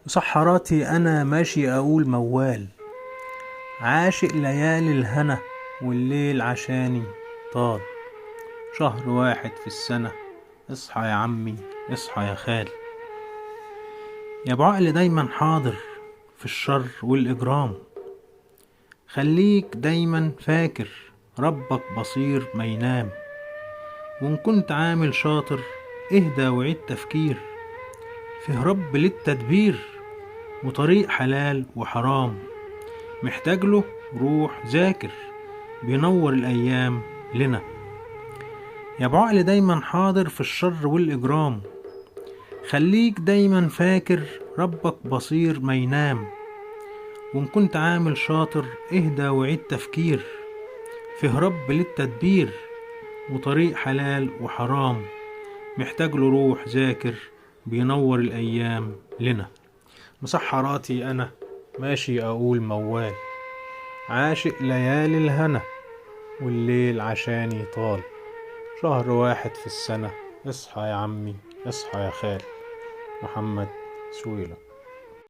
مسحراتي أنا ماشي أقول موال، عاشق ليالي الهنا والليل عشاني طال. شهر واحد في السنة، اصحى يا عمي اصحى يا خال. يا ابو عقل دايما حاضر في الشر والإجرام، خليك دايما فاكر ربك بصير ما ينام. وإن كنت عامل شاطر اهدى وعيد تفكير، فيه رب للتدبير وطريق حلال وحرام. محتاج له روح ذاكر بينور الأيام لنا. يا ابو عقل دايما حاضر في الشر والإجرام، خليك دايما فاكر ربك بصير ما ينام. وإن كنت عامل شاطر اهدى وعيد تفكير، فيه رب للتدبير وطريق حلال وحرام. محتاج له روح ذاكر بينور الأيام لنا. مسحراتي أنا ماشي أقول موال، عاشق ليالي الهنا والليل عشاني طال. شهر واحد في السنة، اصحى يا عمي اصحى يا خال. محمد سويلة.